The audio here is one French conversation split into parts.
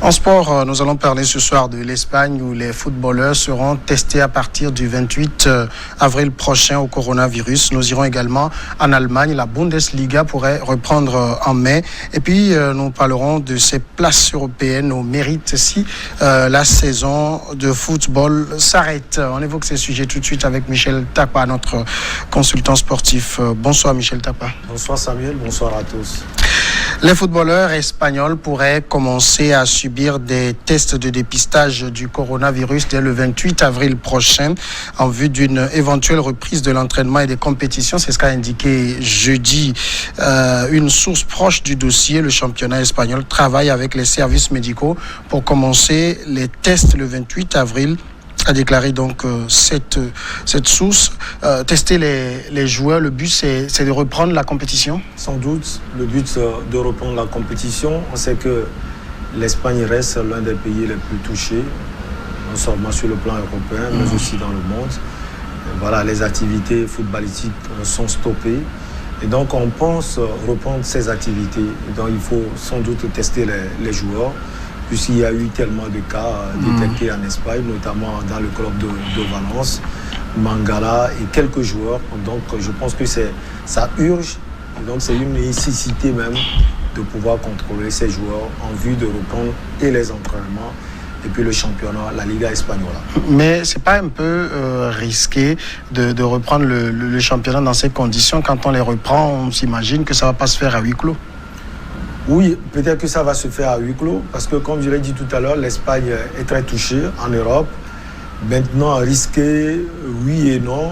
En sport, nous allons parler ce soir de l'Espagne où les footballeurs seront testés à partir du 28 avril prochain au coronavirus. Nous irons également en Allemagne. La Bundesliga pourrait reprendre en mai. Et puis, nous parlerons de ces places européennes au mérite si la saison de football s'arrête. On évoque ces sujets tout de suite avec Michel Tapa, notre consultant sportif. Bonsoir Michel Tapa. Bonsoir Samuel, bonsoir à tous. Les footballeurs espagnols pourraient commencer à subir des tests de dépistage du coronavirus dès le 28 avril prochain en vue d'une éventuelle reprise de l'entraînement et des compétitions. C'est ce qu'a indiqué jeudi une source proche du dossier. Le championnat espagnol travaille avec les services médicaux pour commencer les tests le 28 avril. A déclaré donc cette source. Tester les joueurs, le but c'est de reprendre la compétition? Sans doute, le but c'est de reprendre la compétition. On sait que l'Espagne reste l'un des pays les plus touchés, non seulement sur le plan européen, mais aussi dans le monde. Et voilà, les activités footballistiques sont stoppées. Et donc on pense reprendre ces activités. Et donc il faut sans doute tester les joueurs, puisqu'il y a eu tellement de cas détectés en Espagne, notamment dans le club de Valence, Mangala et quelques joueurs. Donc je pense que ça urge, et donc c'est une nécessité même de pouvoir contrôler ces joueurs en vue de reprendre et les entraînements et puis le championnat, la Liga espagnole. Mais c'est pas un peu risqué de reprendre le championnat dans ces conditions? Quand on les reprend, on s'imagine que ça ne va pas se faire à huis clos. Oui, peut-être que ça va se faire à huis clos, parce que comme je l'ai dit tout à l'heure, l'Espagne est très touchée en Europe. Maintenant, risqué, oui et non.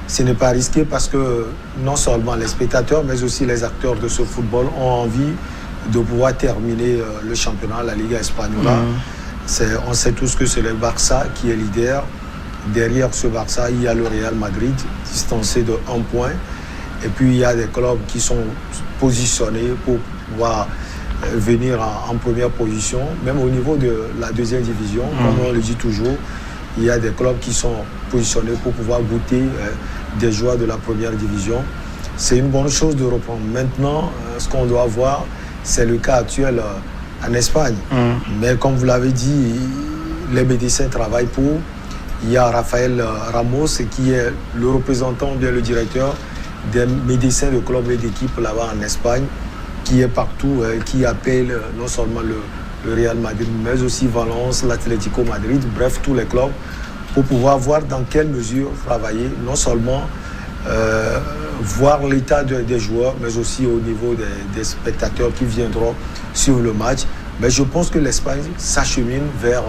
Ce n'est pas risqué parce que non seulement les spectateurs, mais aussi les acteurs de ce football ont envie de pouvoir terminer le championnat, la Liga espagnole. On sait tous que c'est le Barça qui est leader. Derrière ce Barça, il y a le Real Madrid, distancé de 1 point. Et puis, il y a des clubs qui sont positionnés pour pouvoir venir en première position. Même au niveau de la deuxième division, comme on le dit toujours, il y a des clubs qui sont positionnés pour pouvoir goûter des joies de la première division. C'est une bonne chose de reprendre. Maintenant, ce qu'on doit voir, c'est le cas actuel en Espagne. Mais comme vous l'avez dit, les médecins travaillent pour. Il y a Rafael Ramos qui est le représentant, bien le directeur des médecins de clubs et d'équipes là-bas en Espagne, qui est partout, qui appelle non seulement le Real Madrid, mais aussi Valence, l'Atlético Madrid, bref, tous les clubs, pour pouvoir voir dans quelle mesure travailler, non seulement voir l'état des joueurs, mais aussi au niveau des spectateurs qui viendront suivre le match. Mais je pense que l'Espagne s'achemine vers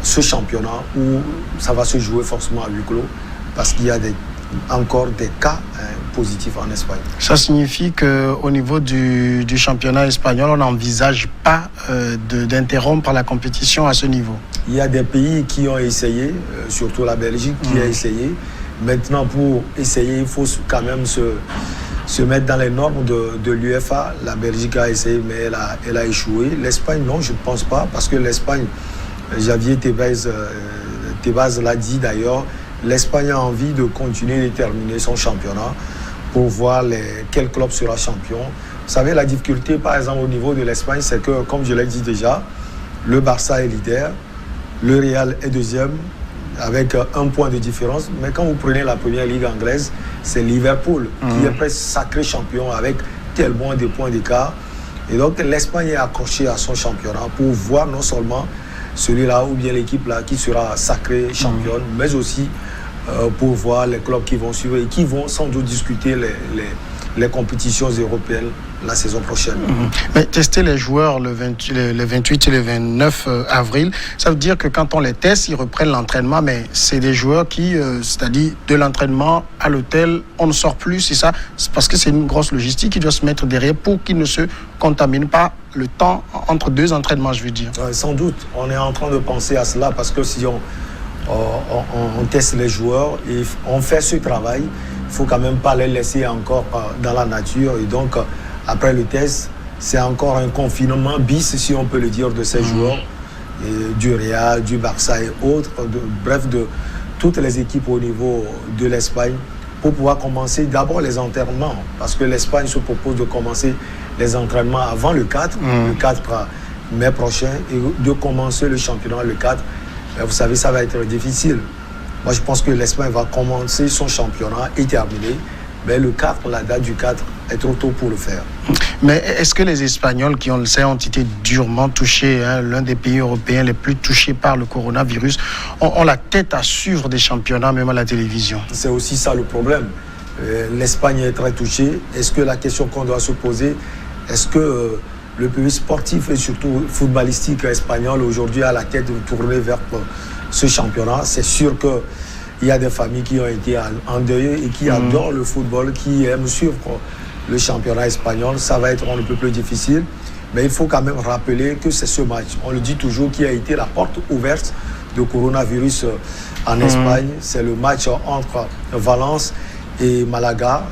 ce championnat où ça va se jouer forcément à huis clos, parce qu'il y a encore des cas positifs en Espagne. Ça signifie qu'au niveau du championnat espagnol, on n'envisage pas d'interrompre la compétition à ce niveau? Il y a des pays qui ont essayé, surtout la Belgique qui a essayé. Maintenant, pour essayer, il faut quand même se mettre dans les normes de l'UEFA. La Belgique a essayé, mais elle a échoué. L'Espagne, non, je ne pense pas, parce que l'Espagne, Javier Tebas l'a dit d'ailleurs, l'Espagne a envie de continuer de terminer son championnat pour voir quel club sera champion. Vous savez, la difficulté, par exemple, au niveau de l'Espagne, c'est que, comme je l'ai dit déjà, le Barça est leader, le Real est deuxième, avec 1 point de différence. Mais quand vous prenez la première ligue anglaise, c'est Liverpool qui est presque sacré champion avec tellement de points d'écart. Et donc, l'Espagne est accrochée à son championnat pour voir non seulement celui-là ou bien l'équipe-là qui sera sacrée championne, mais aussi pour voir les clubs qui vont suivre et qui vont sans doute discuter les compétitions européennes la saison prochaine. Mais tester les joueurs le 28 et le 29 avril, ça veut dire que quand on les teste, ils reprennent l'entraînement, mais c'est des joueurs qui, c'est-à-dire de l'entraînement à l'hôtel, on ne sort plus, c'est ça? C'est parce que c'est une grosse logistique qui doit se mettre derrière pour qu'ils ne se contaminent pas le temps entre 2 entraînements, je veux dire. Sans doute, on est en train de penser à cela, parce que si on teste les joueurs et on fait ce travail, il ne faut quand même pas les laisser encore dans la nature. Et donc, après le test, c'est encore un confinement bis, si on peut le dire, de ces joueurs, et du Real, du Barça et autres, bref, de toutes les équipes au niveau de l'Espagne, pour pouvoir commencer d'abord les entraînements, parce que l'Espagne se propose de commencer les entraînements avant le 4. Le 4 mai prochain et de commencer le championnat le 4. Mais vous savez, ça va être difficile. Moi, je pense que l'Espagne va commencer son championnat et terminer. Mais le 4, la date du 4 est trop tôt pour le faire. Mais est-ce que les Espagnols, qui on le sait, ont été durement touchés, l'un des pays européens les plus touchés par le coronavirus, ont la tête à suivre des championnats, même à la télévision? C'est aussi ça le problème. L'Espagne est très touchée. Est-ce que la question qu'on doit se poser, est-ce que le pays sportif et surtout footballistique espagnol aujourd'hui a la tête tournée vers ce championnat? C'est sûr qu'il y a des familles qui ont été endeuillées et qui adorent le football, qui aiment suivre le championnat espagnol. Ça va être un peu plus difficile, mais il faut quand même rappeler que c'est ce match, on le dit toujours, qui a été la porte ouverte du coronavirus en Espagne. C'est le match entre Valence et Malaga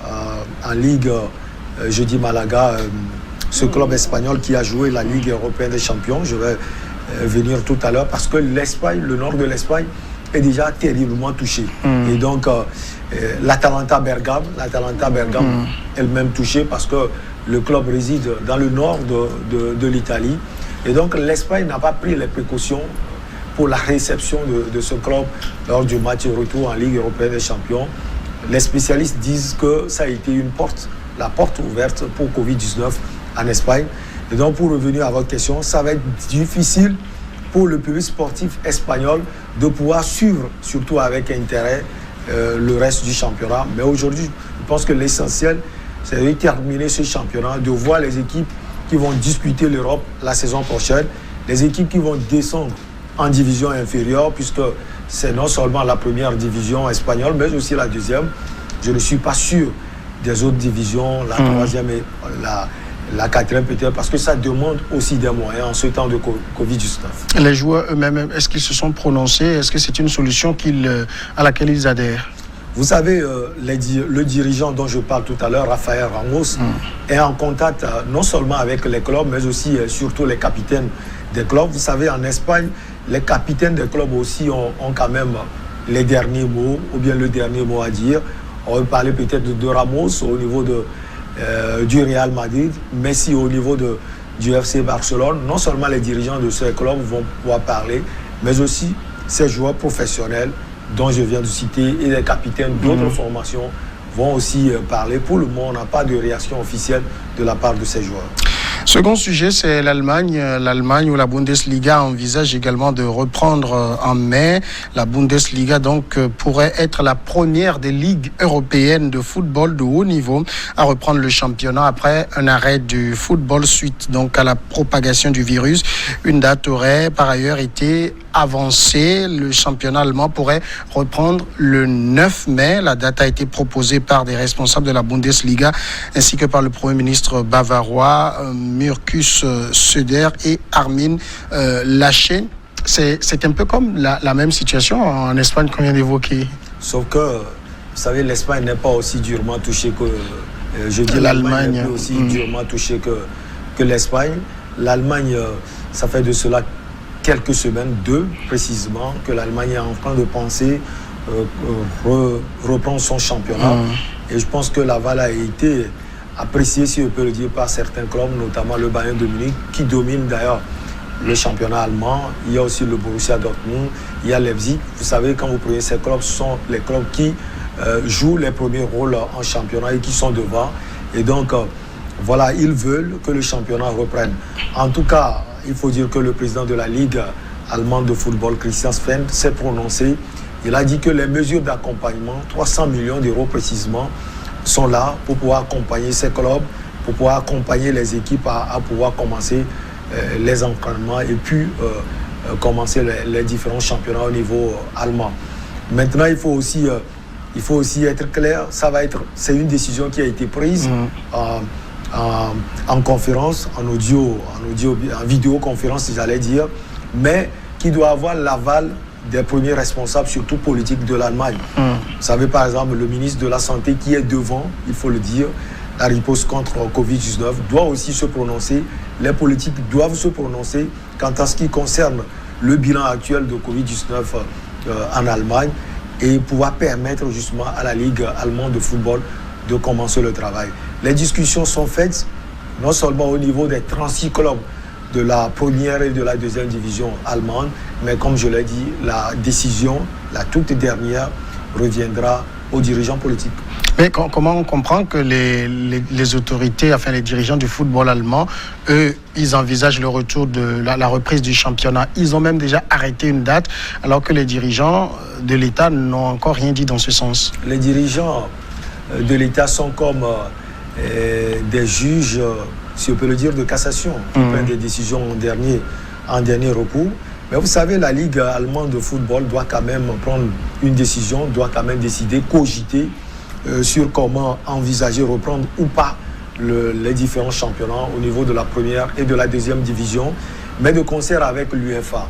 en Ligue, je dis Malaga, ce club espagnol qui a joué la Ligue européenne des champions. Je vais venir tout à l'heure parce que l'Espagne, le nord de l'Espagne, est déjà terriblement touché. Et donc, l'Atalanta Bergame elle-même touchée parce que le club réside dans le nord de l'Italie. Et donc, l'Espagne n'a pas pris les précautions pour la réception de ce club lors du match retour en Ligue européenne des champions. Les spécialistes disent que ça a été la porte ouverte pour Covid-19 en Espagne. Et donc, pour revenir à votre question, ça va être difficile pour le public sportif espagnol de pouvoir suivre, surtout avec intérêt, le reste du championnat. Mais aujourd'hui, je pense que l'essentiel, c'est de terminer ce championnat, de voir les équipes qui vont disputer l'Europe la saison prochaine, les équipes qui vont descendre en division inférieure, puisque c'est non seulement la première division espagnole, mais aussi la deuxième. Je ne suis pas sûr des autres divisions, la troisième et la quatrième peut-être, parce que ça demande aussi des moyens en ce temps de Covid-19. Les joueurs eux-mêmes, est-ce qu'ils se sont prononcés? Est-ce que c'est une solution à laquelle ils adhèrent? Vous savez, le dirigeant dont je parle tout à l'heure, Rafael Ramos, est en contact non seulement avec les clubs, mais aussi surtout les capitaines des clubs. Vous savez, en Espagne, les capitaines des clubs aussi ont quand même les derniers mots, ou bien le dernier mot à dire. On va parler peut-être de Ramos au niveau du Real Madrid, Messi au niveau du FC Barcelone. Non seulement les dirigeants de ces clubs vont pouvoir parler, mais aussi ces joueurs professionnels dont je viens de citer et les capitaines d'autres formations vont aussi parler. Pour le moment, on n'a pas de réaction officielle de la part de ces joueurs. Second sujet, c'est l'Allemagne. L'Allemagne où la Bundesliga envisage également de reprendre en mai. La Bundesliga donc pourrait être la première des ligues européennes de football de haut niveau à reprendre le championnat après un arrêt du football suite donc à la propagation du virus. Une date aurait par ailleurs été avancée. Le championnat allemand pourrait reprendre le 9 mai. La date a été proposée par des responsables de la Bundesliga ainsi que par le Premier ministre bavarois Markus Söder et Armin Laschet. C'est un peu comme la même situation en Espagne qu'on vient d'évoquer. Sauf que, vous savez, l'Espagne n'est pas aussi durement touchée que... je dis l'Allemagne n'est aussi durement touchée que l'Espagne. L'Allemagne, ça fait de cela quelques semaines, 2 précisément, que l'Allemagne est en train de penser reprendre son championnat. Et je pense que l'aval a été apprécié, si on peut le dire, par certains clubs, notamment le Bayern de Munich, qui domine d'ailleurs le championnat allemand. Il y a aussi le Borussia Dortmund, il y a Leipzig. Vous savez, quand vous prenez ces clubs, ce sont les clubs qui jouent les premiers rôles en championnat et qui sont devant. Et donc, voilà, ils veulent que le championnat reprenne. En tout cas, il faut dire que le président de la Ligue allemande de football, Christian Sven, s'est prononcé. Il a dit que les mesures d'accompagnement, 300 millions d'euros précisément, sont là pour pouvoir accompagner ces clubs, pour pouvoir accompagner les équipes à pouvoir commencer les entraînements et puis commencer les différents championnats au niveau allemand. Maintenant, il faut aussi être clair, c'est une décision qui a été prise en conférence, en vidéoconférence, j'allais dire, mais qui doit avoir l'aval des premiers responsables, surtout politiques de l'Allemagne. Vous savez, par exemple, le ministre de la Santé qui est devant, il faut le dire, la riposte contre Covid-19, doit aussi se prononcer. Les politiques doivent se prononcer quant à ce qui concerne le bilan actuel de Covid-19 en Allemagne et pouvoir permettre justement à la Ligue allemande de football de commencer le travail. Les discussions sont faites non seulement au niveau des 36 clubs de la première et de la deuxième division allemande. Mais comme je l'ai dit, la décision, la toute dernière, reviendra aux dirigeants politiques. Mais comment on comprend que les autorités, enfin les dirigeants du football allemand, eux, ils envisagent le retour de la reprise du championnat. Ils ont même déjà arrêté une date, alors que les dirigeants de l'État n'ont encore rien dit dans ce sens. Les dirigeants de l'État sont comme des juges, si on peut le dire, de cassation, qui prennent des décisions en dernier recours. Mais vous savez, la Ligue allemande de football doit quand même prendre une décision, doit quand même décider, cogiter sur comment envisager reprendre ou pas les différents championnats au niveau de la première et de la deuxième division, mais de concert avec l'UEFA.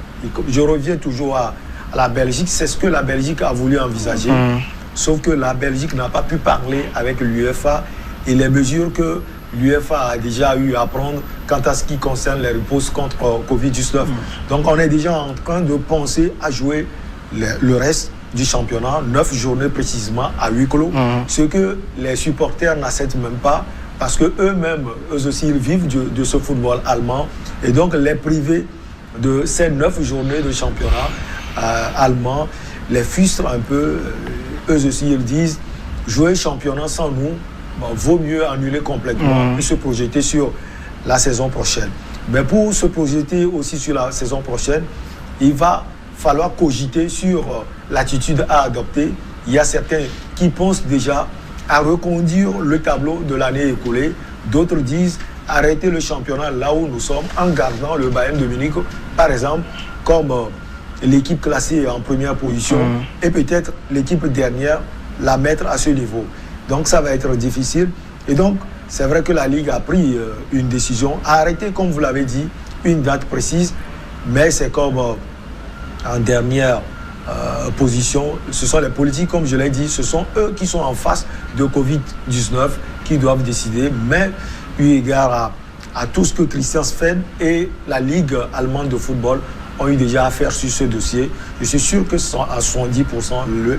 Je reviens toujours à la Belgique, c'est ce que la Belgique a voulu envisager, sauf que la Belgique n'a pas pu parler avec l'UEFA et les mesures que l'UEFA a déjà eu à prendre quant à ce qui concerne les ripostes contre Covid-19. Donc on est déjà en train de penser à jouer le reste du championnat, 9 journées précisément à huis clos, ce que les supporters n'acceptent même pas parce que eux-mêmes, eux aussi, ils vivent de ce football allemand et donc les priver de ces 9 journées de championnat allemand les frustrent un peu. Eux aussi, ils disent jouer championnat sans nous, vaut mieux annuler complètement et se projeter sur la saison prochaine. Mais pour se projeter aussi sur la saison prochaine, il va falloir cogiter sur l'attitude à adopter. Il y a certains qui pensent déjà à reconduire le tableau de l'année écoulée. D'autres disent arrêter le championnat là où nous sommes en gardant le Bayern de Munich, par exemple, comme l'équipe classée en première position et peut-être l'équipe dernière la mettre à ce niveau. Donc ça va être difficile. Et donc, c'est vrai que la Ligue a pris une décision, a arrêté, comme vous l'avez dit, une date précise, mais c'est comme en dernière position, ce sont les politiques, comme je l'ai dit, ce sont eux qui sont en face de Covid-19 qui doivent décider, mais eu égard à tout ce que Christian Sven et la Ligue allemande de football ont eu déjà à faire sur ce dossier, je suis sûr que à 70%,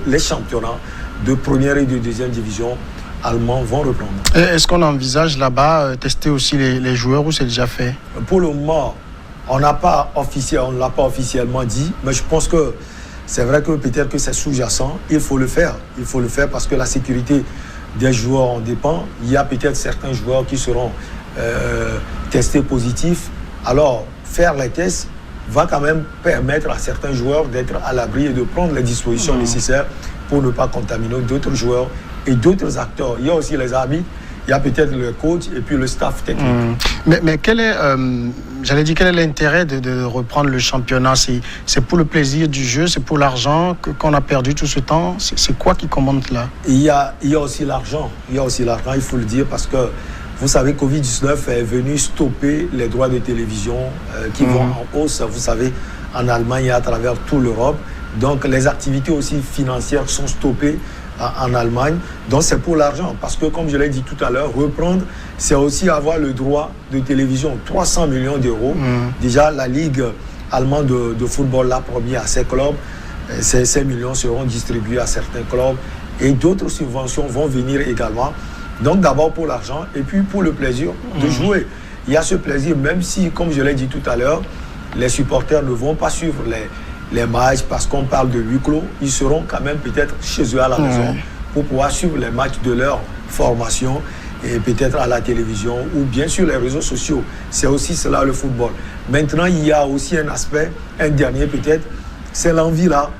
les championnats de première et de deuxième division allemands vont reprendre. Est-ce qu'on envisage là-bas tester aussi les joueurs ou c'est déjà fait? Pour le moment, on ne l'a pas officiellement dit, mais je pense que c'est vrai que peut-être que c'est sous-jacent. Il faut le faire. Il faut le faire parce que la sécurité des joueurs en dépend. Il y a peut-être certains joueurs qui seront testés positifs. Alors, faire les tests va quand même permettre à certains joueurs d'être à l'abri et de prendre les dispositions nécessaires pour ne pas contaminer d'autres joueurs et d'autres acteurs. Il y a aussi les arbitres, il y a peut-être le coach et puis le staff technique. Mais quel est, quel est l'intérêt de reprendre le championnat? C'est pour le plaisir du jeu, c'est pour l'argent qu'on a perdu tout ce temps? C'est quoi qui commande là? Il y a aussi l'argent. Il y a aussi l'argent, il faut le dire, parce que vous savez, Covid-19 est venu stopper les droits de télévision qui vont en hausse, vous savez, en Allemagne et à travers toute l'Europe. Donc les activités aussi financières sont stoppées en Allemagne. Donc c'est pour l'argent. Parce que comme je l'ai dit tout à l'heure, reprendre, c'est aussi avoir le droit de télévision. 300 millions d'euros. Déjà, la Ligue allemande de football l'a promis à ses clubs. Ces millions seront distribués à certains clubs. Et d'autres subventions vont venir également. Donc d'abord pour l'argent et puis pour le plaisir de jouer. Il y a ce plaisir, même si, comme je l'ai dit tout à l'heure, les supporters ne vont pas suivre les matchs parce qu'on parle de huis clos. Ils seront quand même peut-être chez eux à la maison pour pouvoir suivre les matchs de leur formation et peut-être à la télévision ou bien sur les réseaux sociaux. C'est aussi cela le football. Maintenant, il y a aussi un aspect, un dernier peut-être, c'est l'envie là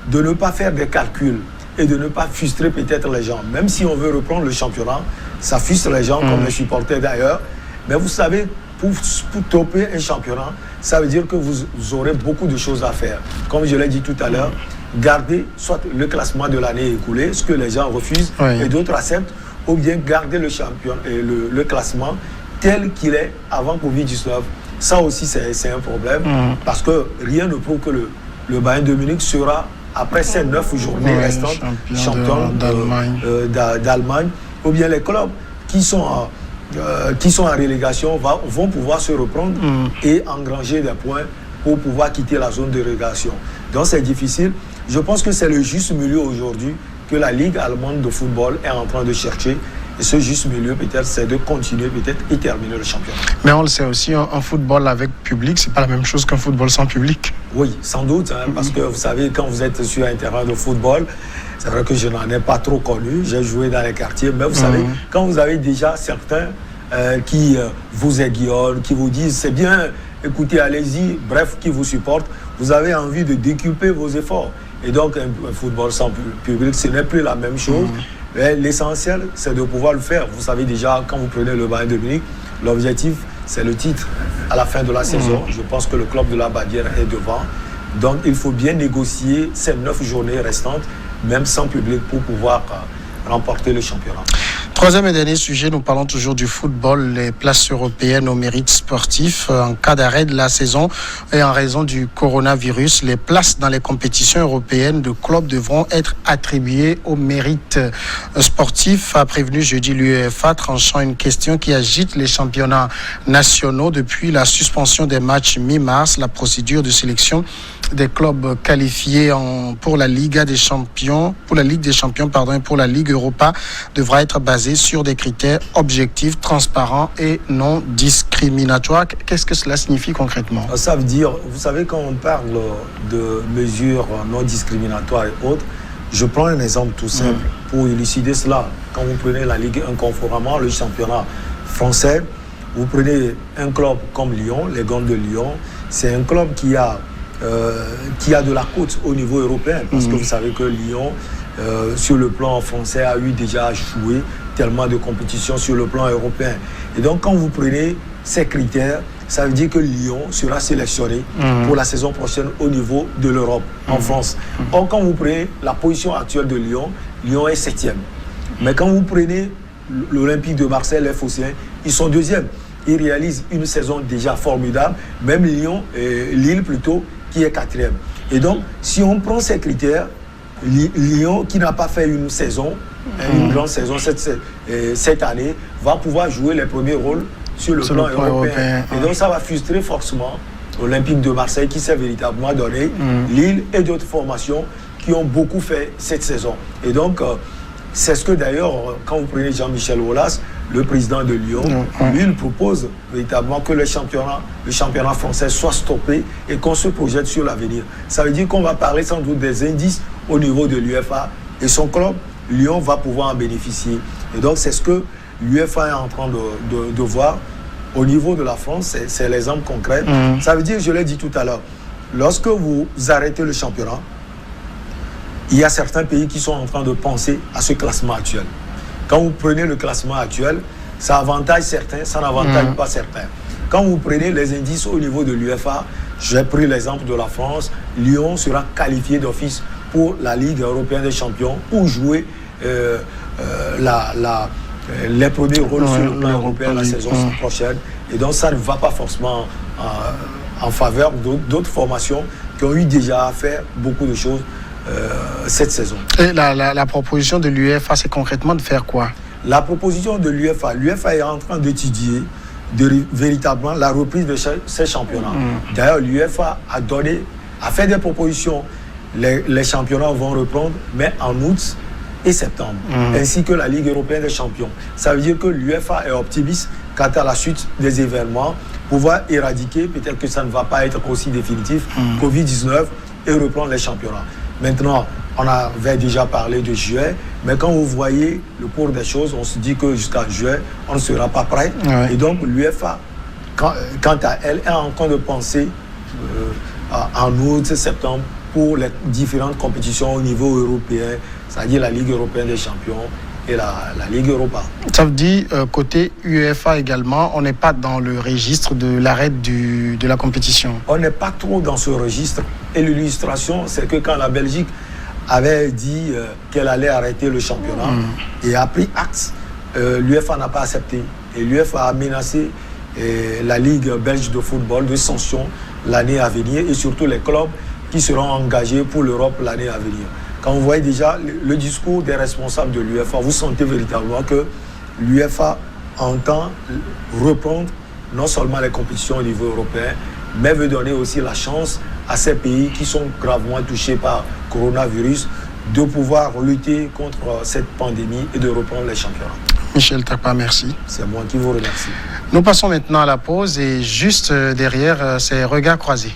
de ne pas faire des calculs et de ne pas frustrer peut-être les gens. Même si on veut reprendre le championnat, ça frustre les gens comme les supporters d'ailleurs. Mais vous savez, pour topper un championnat, ça veut dire que vous aurez beaucoup de choses à faire. Comme je l'ai dit tout à l'heure, garder soit le classement de l'année écoulée, ce que les gens refusent et d'autres acceptent, ou bien garder le classement tel qu'il est avant Covid-19. Ça aussi, c'est un problème parce que rien ne prouve que le Bayern de Munich sera, après ces 9 journées restantes, champion d'Allemagne, ou bien les clubs qui sont en relégation vont pouvoir se reprendre et engranger des points pour pouvoir quitter la zone de relégation. Donc c'est difficile. Je pense que c'est le juste milieu aujourd'hui que la Ligue allemande de football est en train de chercher Et ce juste milieu, peut-être, c'est de continuer peut-être et terminer le championnat. Mais on le sait aussi, un football avec public, c'est pas la même chose qu'un football sans public. Oui, sans doute, parce que vous savez, quand vous êtes sur un terrain de football, c'est vrai que je n'en ai pas trop connu, j'ai joué dans les quartiers, mais vous savez, quand vous avez déjà certains qui vous aiguillonnent, qui vous disent c'est bien, écoutez, allez-y, bref, qui vous supportent, vous avez envie de décupler vos efforts. Et donc, un football sans public, ce n'est plus la même chose. Mais l'essentiel, c'est de pouvoir le faire. Vous savez déjà, quand vous prenez le Bayern de Munich, l'objectif, c'est le titre à la fin de la saison. Je pense que le club de la Bavière est devant. Donc, il faut bien négocier ces 9 journées restantes, même sans public, pour pouvoir remporter le championnat. Troisième et dernier sujet, nous parlons toujours du football, les places européennes au mérite sportif. En cas d'arrêt de la saison et en raison du coronavirus, les places dans les compétitions européennes de clubs devront être attribuées au mérite sportif, a prévenu jeudi l'UEFA, tranchant une question qui agite les championnats nationaux depuis la suspension des matchs mi-mars. La procédure de sélection des clubs qualifiés pour la Ligue des Champions, et pour la Ligue Europa devra être basée sur des critères objectifs, transparents et non discriminatoires. Qu'est-ce que cela signifie concrètement? Ça veut dire, vous savez, quand on parle de mesures non discriminatoires et autres, je prends un exemple tout simple pour élucider cela. Quand vous prenez la Ligue 1 conformément, le championnat français, vous prenez un club comme Lyon, les Gonds de Lyon, c'est un club qui a de la cote au niveau européen, parce que vous savez que Lyon, sur le plan français, a eu déjà joué tellement de compétitions sur le plan européen. Et donc, quand vous prenez ces critères, ça veut dire que Lyon sera sélectionné pour la saison prochaine au niveau de l'Europe, en France. Or, quand vous prenez la position actuelle de Lyon, Lyon est 7e. Mais quand vous prenez l'Olympique de Marseille, les Phocéens, ils sont 2e. Ils réalisent une saison déjà formidable, même Lille plutôt, qui est 4e. Et donc, si on prend ces critères, Lyon, qui n'a pas fait une saison, une grande saison cette année, va pouvoir jouer les premiers rôles sur le plan européen. Et donc, ça va frustrer forcément l'Olympique de Marseille, qui s'est véritablement donné, Lille et d'autres formations qui ont beaucoup fait cette saison. Et donc, c'est ce que d'ailleurs, quand vous prenez Jean-Michel Aulas, le président de Lyon, lui, il propose véritablement que le championnat français soit stoppé et qu'on se projette sur l'avenir. Ça veut dire qu'on va parler sans doute des indices au niveau de l'UEFA et son club, Lyon, va pouvoir en bénéficier. Et donc, c'est ce que l'UEFA est en train de voir au niveau de la France. C'est l'exemple concret. Ça veut dire, je l'ai dit tout à l'heure, lorsque vous arrêtez le championnat, il y a certains pays qui sont en train de penser à ce classement actuel. Quand vous prenez le classement actuel, ça avantage certains, ça n'avantage pas certains. Quand vous prenez les indices au niveau de l'UEFA, j'ai pris l'exemple de la France, Lyon sera qualifié d'office pour la Ligue européenne des champions pour jouer les premiers rôles sur le plan européen la saison prochaine. Et donc ça ne va pas forcément en faveur d'autres formations qui ont eu déjà à faire beaucoup de choses cette saison. Et la proposition de l'UEFA, c'est concrètement de faire quoi? La proposition de l'UEFA est en train d'étudier véritablement la reprise de ces championnats. D'ailleurs, l'UEFA a fait des propositions. Les championnats vont reprendre, mais en août et septembre, ainsi que la Ligue européenne des champions. Ça veut dire que l'UEFA est optimiste quant à la suite des événements, pouvoir éradiquer, peut-être que ça ne va pas être aussi définitif, Covid-19, et reprendre les championnats. Maintenant, on avait déjà parlé de juillet, mais quand vous voyez le cours des choses, on se dit que jusqu'à juillet, on ne sera pas prêt. Et donc, l'UEFA, quant à elle, est en train de penser en août, septembre, pour les différentes compétitions au niveau européen, c'est-à-dire la Ligue européenne des champions et la Ligue Europa. Ça veut dire, côté UEFA également, on n'est pas dans le registre de l'arrêt de la compétition? On n'est pas trop dans ce registre. Et l'illustration, c'est que quand la Belgique avait dit qu'elle allait arrêter le championnat et a pris acte, l'UEFA n'a pas accepté. Et l'UEFA a menacé la Ligue belge de football de sanctions l'année à venir et surtout les clubs qui seront engagés pour l'Europe l'année à venir. Quand vous voyez déjà le discours des responsables de l'UEFA, vous sentez véritablement que l'UEFA entend reprendre non seulement les compétitions au niveau européen, mais veut donner aussi la chance à ces pays qui sont gravement touchés par le coronavirus de pouvoir lutter contre cette pandémie et de reprendre les championnats. Michel Tapa, merci. C'est moi qui vous remercie. Nous passons maintenant à la pause et juste derrière, c'est Regards croisés.